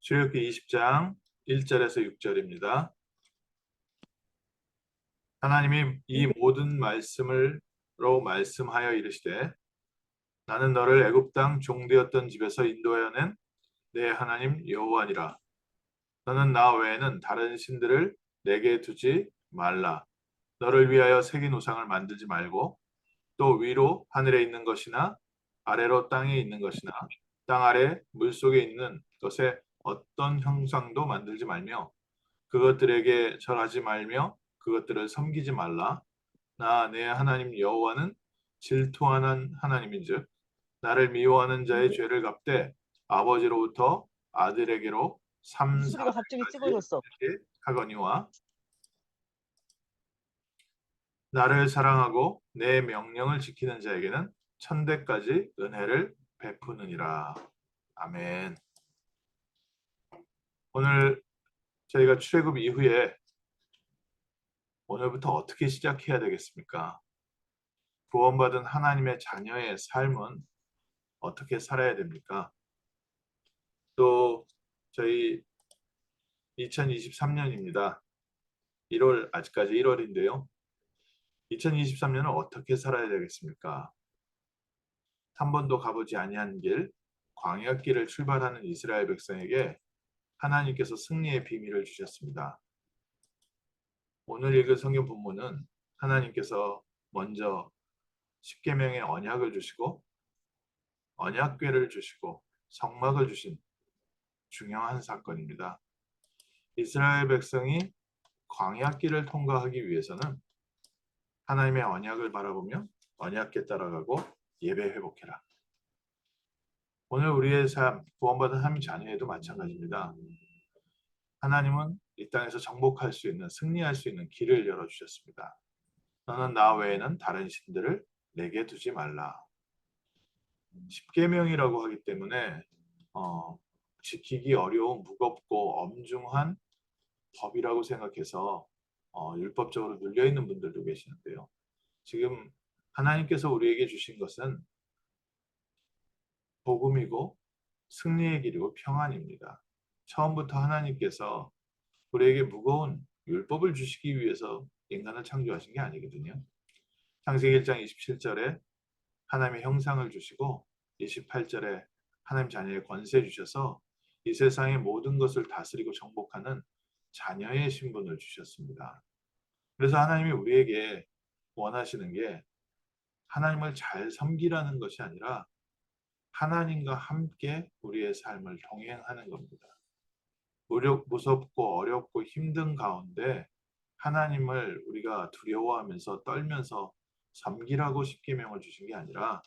출애굽기 20장 1절에서 6절입니다. 하나님이 이 모든 말씀으로 말씀하여 이르시되 나는 너를 애굽 땅 종되었던 집에서 인도하여 낸 내 하나님 여호와니라. 너는 나 외에는 다른 신들을 내게 두지 말라. 너를 위하여 새긴 우상을 만들지 말고 또 위로 하늘에 있는 것이나 아래로 땅에 있는 것이나 땅 아래 물속에 있는 것에 어떤 형상도 만들지 말며 그것들에게 절하지 말며 그것들을 섬기지 말라. 나 내 하나님 여호와는 질투하는 하나님인즉 나를 미워하는 자의 죄를 갚되 아버지로부터 아들에게로 3, 소리가 갑자기 4대까지 찍어졌어. 이렇게 하거니와 나를 사랑하고 내 명령을 지키는 자에게는 천대까지 은혜를 베푸느니라. 아멘. 오늘 저희가 출애굽 이후에 오늘부터 어떻게 시작해야 되겠습니까? 구원받은 하나님의 자녀의 삶은 어떻게 살아야 됩니까? 또 저희 2023년입니다. 1월 아직까지 1월인데요. 2023년을 어떻게 살아야 되겠습니까? 한 번도 가보지 아니한 길, 광야길을 출발하는 이스라엘 백성에게 하나님께서 승리의 비밀을 주셨습니다. 오늘 읽을 성경 본문은 하나님께서 먼저 십계명의 언약을 주시고 언약궤를 주시고 성막을 주신 중요한 사건입니다. 이스라엘 백성이 광야길을 통과하기 위해서는 하나님의 언약을 바라보며 언약궤 따라가고 예배 회복해라. 오늘 우리의 삶, 구원받은 하나님 자녀에도 마찬가지입니다. 하나님은 이 땅에서 정복할 수 있는, 승리할 수 있는 길을 열어주셨습니다. 너는 나 외에는 다른 신들을 내게 두지 말라. 십계명이라고 하기 때문에 지키기 어려운 무겁고 엄중한 법이라고 생각해서 율법적으로 눌려있는 분들도 계시는데요. 지금 하나님께서 우리에게 주신 것은 복음이고 승리의 길이고 평안입니다. 처음부터 하나님께서 우리에게 무거운 율법을 주시기 위해서 인간을 창조하신 게 아니거든요. 창세기 1장 27절에 하나님의 형상을 주시고 28절에 하나님 자녀의 권세 주셔서 이 세상의 모든 것을 다스리고 정복하는 자녀의 신분을 주셨습니다. 그래서 하나님이 우리에게 원하시는 게 하나님을 잘 섬기라는 것이 아니라 하나님과 함께 우리의 삶을 동행하는 겁니다. 무섭고 어렵고 힘든 가운데 하나님을 우리가 두려워하면서 떨면서 섬기라고 십계명을 주신 게 아니라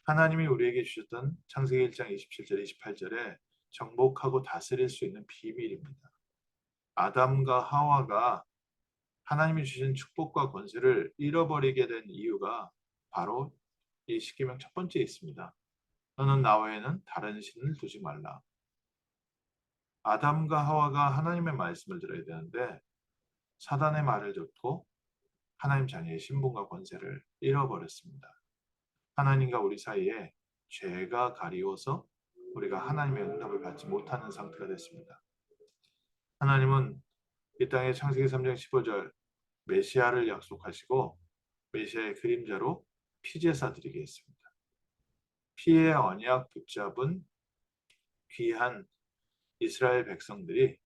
하나님이 우리에게 주셨던 창세기 1장 27절 28절에 정복하고 다스릴 수 있는 비밀입니다. 아담과 하와가 하나님이 주신 축복과 권세를 잃어버리게 된 이유가 바로 이 십계명 첫 번째에 있습니다. 너는 나 외에는 다른 신을 두지 말라. 아담과 하와가 하나님의 말씀을 들어야 되는데 사단의 말을 듣고 하나님 자녀의 신분과 권세를 잃어버렸습니다. 하나님과 우리 사이에 죄가 가리워서 우리가 하나님의 응답을 받지 못하는 상태가 됐습니다. 하나님은 이 땅에 창세기 3장 15절 메시아를 약속하시고 메시아의 그림자로 피제사 드리게 했습니다. 피의 언약 붙잡은 귀한 이스라엘 백성들이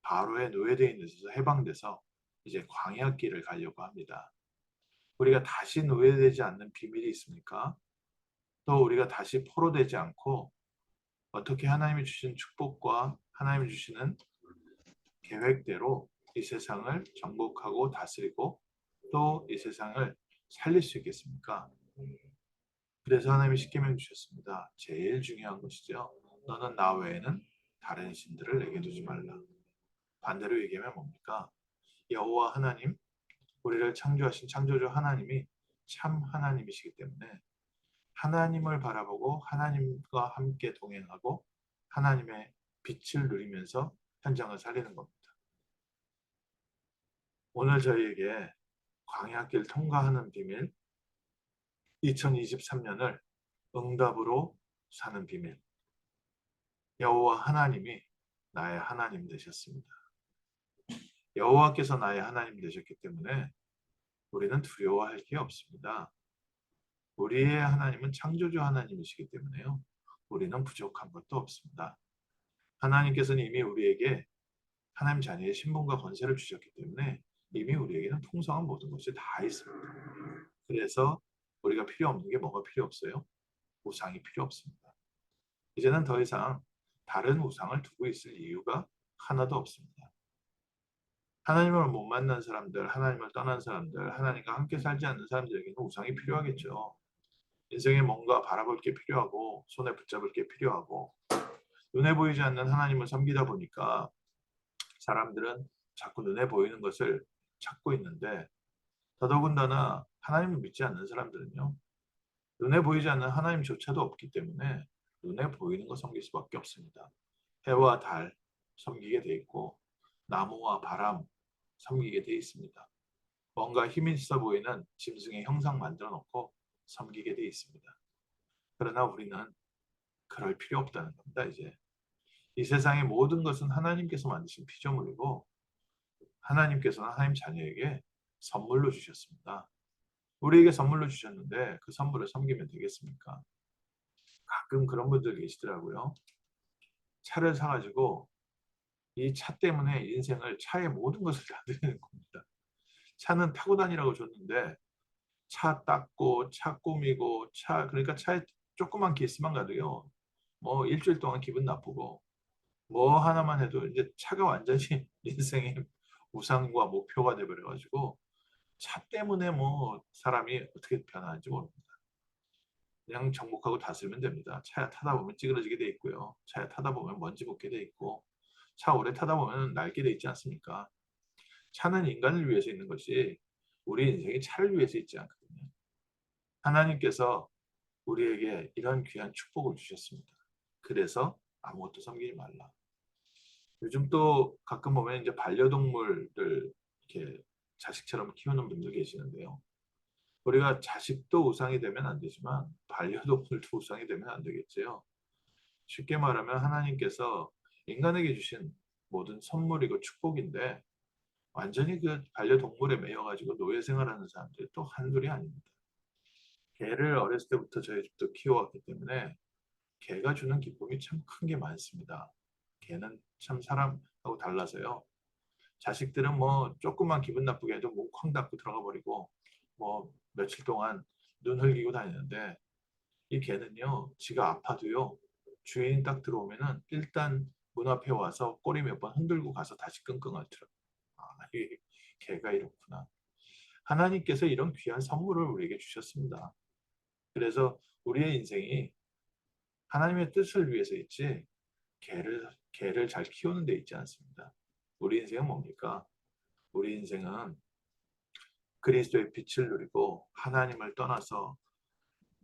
바로의 노예되어 있는 데서 해방돼서 이제 광야길을 가려고 합니다. 우리가 다시 노예되지 않는 비밀이 있습니까? 또 우리가 다시 포로되지 않고 어떻게 하나님이 주신 축복과 하나님이 주시는 계획대로 이 세상을 정복하고 다스리고 또 이 세상을 살릴 수 있겠습니까? 그래서 하나님이 십계명 주셨습니다. 제일 중요한 것이죠. 너는 나 외에는 다른 신들을 내게 두지 말라. 반대로 얘기하면 뭡니까? 여호와 하나님, 우리를 창조하신 창조주 하나님이 참 하나님이시기 때문에 하나님을 바라보고 하나님과 함께 동행하고 하나님의 빛을 누리면서 현장을 살리는 겁니다. 오늘 저희에게 광야길 통과하는 비밀, 2023년을 응답으로 사는 비밀, 여호와 하나님이 나의 하나님 되셨습니다. 여호와께서 나의 하나님 되셨기 때문에 우리는 두려워할 게 없습니다. 우리의 하나님은 창조주 하나님이시기 때문에요. 우리는 부족한 것도 없습니다. 하나님께서는 이미 우리에게 하나님 자녀의 신분과 권세를 주셨기 때문에 이미 우리에게는 풍성한 모든 것이 다 있습니다. 그래서 우리가 필요 없는 게 뭐가 필요 없어요? 우상이 필요 없습니다. 이제는 더 이상 다른 우상을 두고 있을 이유가 하나도 없습니다. 하나님을 못 만난 사람들, 하나님을 떠난 사람들, 하나님과 함께 살지 않는 사람들에게는 우상이 필요하겠죠. 인생에 뭔가 바라볼 게 필요하고 손에 붙잡을 게 필요하고 눈에 보이지 않는 하나님을 섬기다 보니까 사람들은 자꾸 눈에 보이는 것을 찾고 있는데 더더군다나 하나님을 믿지 않는 사람들은요. 눈에 보이지 않는 하나님조차도 없기 때문에 눈에 보이는 거 섬길 수밖에 없습니다. 해와 달 섬기게 돼 있고 나무와 바람 섬기게 돼 있습니다. 뭔가 힘이 있어 보이는 짐승의 형상 만들어 놓고 섬기게 돼 있습니다. 그러나 우리는 그럴 필요 없다는 겁니다. 이제 이 세상의 모든 것은 하나님께서 만드신 피조물이고 하나님께서는 하나님 자녀에게 선물로 주셨습니다. 우리에게 선물로 주셨는데 그 선물을 섬기면 되겠습니까? 가끔 그런 분들 계시더라고요. 차를 사가지고 이 차 때문에 인생을 차의 모든 것을 다 드리는 겁니다. 차는 타고 다니라고 줬는데 차 닦고 차 꾸미고 차 그러니까 차에 조그만 기스만 가도요. 뭐 일주일 동안 기분 나쁘고 뭐 하나만 해도 이제 차가 완전히 인생의 우상과 목표가 돼버려 가지고 차 때문에 뭐 사람이 어떻게 변하는지 모릅니다. 그냥 정복하고 다스리면 됩니다. 차에 타다 보면 찌그러지게 돼 있고요. 차에 타다 보면 먼지 붙게 돼 있고 차 오래 타다 보면 낡게 돼 있지 않습니까? 차는 인간을 위해서 있는 것이 우리 인생이 차를 위해서 있지 않거든요. 하나님께서 우리에게 이런 귀한 축복을 주셨습니다. 그래서 아무것도 섬기지 말라. 요즘 또 가끔 보면 이제 반려동물들 이렇게 자식처럼 키우는 분들 계시는데요. 우리가 자식도 우상이 되면 안 되지만 반려동물도 우상이 되면 안 되겠지요. 쉽게 말하면 하나님께서 인간에게 주신 모든 선물이고 축복인데 완전히 그 반려동물에 매여가지고 노예 생활하는 사람들이 또 한둘이 아닙니다. 개를 어렸을 때부터 저희 집도 키워왔기 때문에 개가 주는 기쁨이 참 큰 게 많습니다. 개는 참 사람하고 달라서요. 자식들은 뭐 조금만 기분 나쁘게 해도 목 쾅 닫고 들어가 버리고 뭐 며칠 동안 눈 흘기고 다니는데 이 개는요, 지가 아파도요, 주인 딱 들어오면은 일단 문 앞에 와서 꼬리 몇 번 흔들고 가서 다시 끙끙 앓더라고요. 아, 이 개가 이렇구나. 하나님께서 이런 귀한 선물을 우리에게 주셨습니다. 그래서 우리의 인생이 하나님의 뜻을 위해서 있지, 개를 잘 키우는 데 있지 않습니다. 우리 인생은 뭡니까? 우리 인생은 그리스도의 빛을 누리고 하나님을 떠나서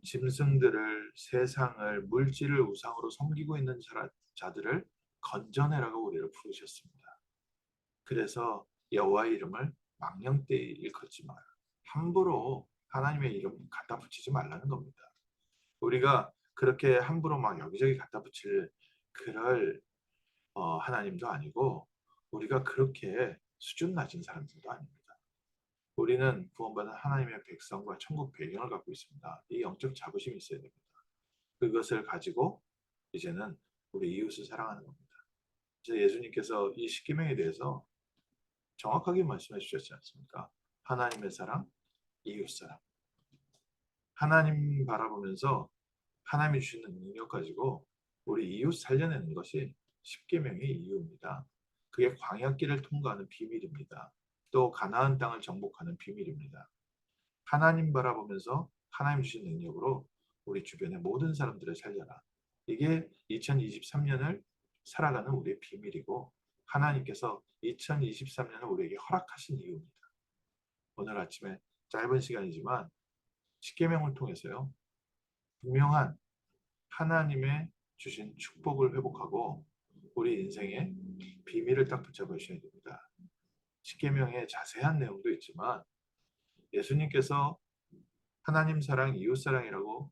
짐승들을 세상을 물질을 우상으로 섬기고 있는 자들을 건져내라고 우리를 부르셨습니다. 그래서 여호와의 이름을 망령되이 일컫지 마라. 함부로 하나님의 이름 갖다 붙이지 말라는 겁니다. 우리가 그렇게 함부로 막 여기저기 갖다 붙일 그럴 하나님도 아니고 우리가 그렇게 수준 낮은 사람들도 아닙니다. 우리는 구원받은 하나님의 백성과 천국 배경을 갖고 있습니다. 이 영적 자부심이 있어야 됩니다. 그것을 가지고 이제는 우리 이웃을 사랑하는 겁니다. 이제 예수님께서 이 십계명에 대해서 정확하게 말씀해 주셨지 않습니까? 하나님의 사랑, 이웃 사랑. 하나님 바라보면서 하나님이 주시는 능력 가지고 우리 이웃 살려내는 것이 십계명의 이유입니다. 그게 광야길을 통과하는 비밀입니다. 또 가나안 땅을 정복하는 비밀입니다. 하나님 바라보면서 하나님 주신 능력으로 우리 주변의 모든 사람들을 살려라. 이게 2023년을 살아가는 우리의 비밀이고 하나님께서 2023년을 우리에게 허락하신 이유입니다. 오늘 아침에 짧은 시간이지만 십계명을 통해서요. 분명한 하나님의 주신 축복을 회복하고 우리 인생의 비밀을 딱 붙잡으셔야 됩니다. 십계명의 자세한 내용도 있지만 예수님께서 하나님 사랑, 이웃 사랑이라고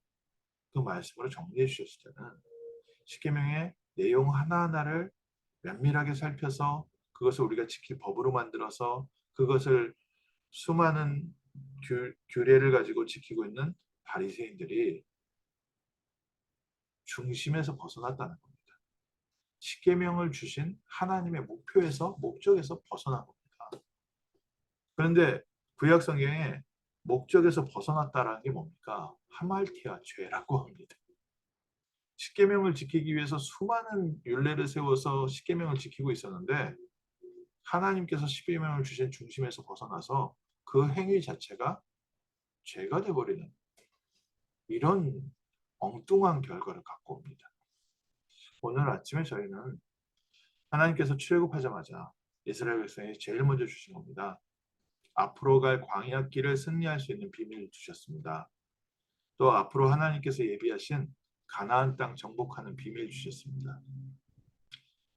그 말씀으로 정리해 주셨을 때는 십계명의 내용 하나하나를 면밀하게 살펴서 그것을 우리가 지킬 법으로 만들어서 그것을 수많은 규례를 가지고 지키고 있는 바리새인들이 중심에서 벗어났다는 겁니다. 십계명을 주신 하나님의 목적에서 벗어난 겁니다. 그런데 구약 성경에 목적에서 벗어났다라는 게 뭡니까? 하말티아 죄라고 합니다. 십계명을 지키기 위해서 수많은 율례를 세워서 십계명을 지키고 있었는데 하나님께서 십계명을 주신 중심에서 벗어나서 그 행위 자체가 죄가 되어버리는 이런 엉뚱한 결과를 갖고 옵니다. 오늘 아침에 저희는 하나님께서 출애굽하자마자 이스라엘 백성이 제일 먼저 주신 겁니다. 앞으로 갈 광야 길을 승리할 수 있는 비밀을 주셨습니다. 또 앞으로 하나님께서 예비하신 가나안 땅 정복하는 비밀을 주셨습니다.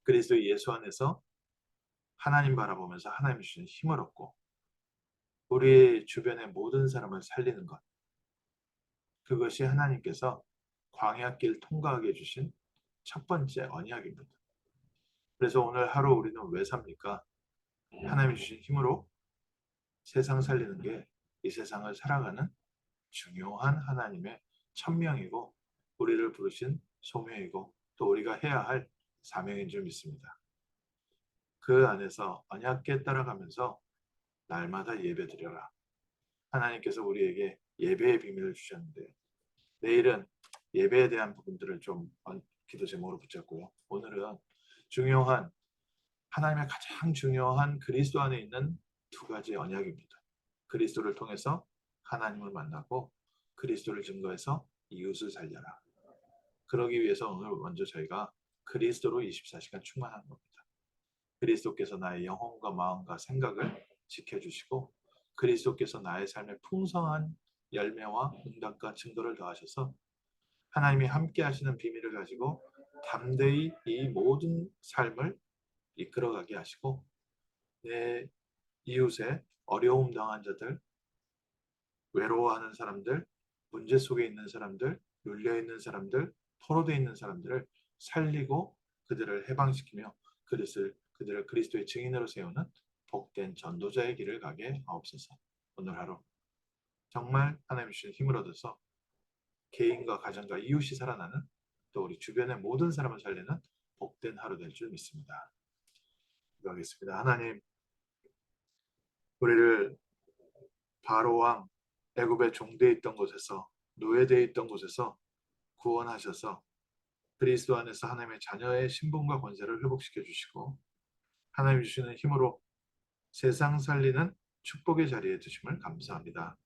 그리스도 예수 안에서 하나님 바라보면서 하나님 주신 힘을 얻고 우리 주변의 모든 사람을 살리는 것, 그것이 하나님께서 광야길 통과하게 해주신 첫 번째 언약입니다. 그래서 오늘 하루 우리는 왜 삽니까? 하나님이 주신 힘으로 세상 살리는 게 이 세상을 살아가는 중요한 하나님의 천명이고 우리를 부르신 소명이고 또 우리가 해야 할 사명인 줄 믿습니다. 그 안에서 언약궤 따라가면서 날마다 예배드려라. 하나님께서 우리에게 예배의 비밀을 주셨는데 내일은 예배에 대한 부분들을 좀 기도 제목으로 붙잡고요. 오늘은 중요한 하나님의 가장 중요한 그리스도 안에 있는 두 가지 언약입니다. 그리스도를 통해서 하나님을 만나고 그리스도를 증거해서 이웃을 살려라. 그러기 위해서 오늘 먼저 저희가 그리스도로 24시간 충만하는 겁니다. 그리스도께서 나의 영혼과 마음과 생각을 지켜주시고 그리스도께서 나의 삶에 풍성한 열매와 응답과 증거를 더하셔서 하나님이 함께 하시는 비밀을 가지고 담대히 이 모든 삶을 이끌어가게 하시고 내 이웃의 어려움 당한 자들, 외로워하는 사람들, 문제 속에 있는 사람들, 눌려 있는 사람들, 포로되어 있는 사람들을 살리고 그들을 해방시키며 그들을 그리스도의 증인으로 세우는 복된 전도자의 길을 가게 하옵소서. 오늘 하루 정말 하나님 주신 힘을 얻어서 개인과 가정과 이웃이 살아나는 또 우리 주변의 모든 사람을 살리는 복된 하루 될 줄 믿습니다. 기도하겠습니다. 하나님, 우리를 바로왕 애굽의 종되어 있던 곳에서 노예되어 있던 곳에서 구원하셔서 그리스도 안에서 하나님의 자녀의 신분과 권세를 회복시켜 주시고 하나님 주시는 힘으로 세상 살리는 축복의 자리에 두심을 감사합니다.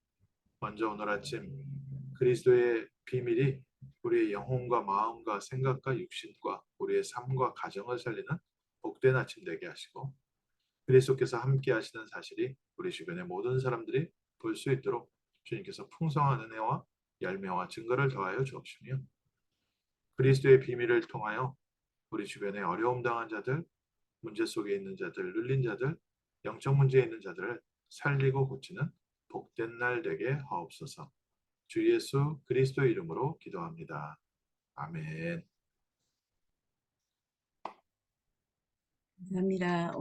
먼저 오늘 아침 그리스도의 비밀이 우리의 영혼과 마음과 생각과 육신과 우리의 삶과 가정을 살리는 복된 아침 되게 하시고 그리스도께서 함께 하시는 사실이 우리 주변의 모든 사람들이 볼 수 있도록 주님께서 풍성한 은혜와 열매와 증거를 더하여 주옵시며 그리스도의 비밀을 통하여 우리 주변에 어려움 당한 자들, 문제 속에 있는 자들, 눌린 자들, 영적 문제에 있는 자들을 살리고 고치는 복된 날 되게 하옵소서. 주 예수 그리스도 이름으로 기도합니다. 아멘. 감사합니다.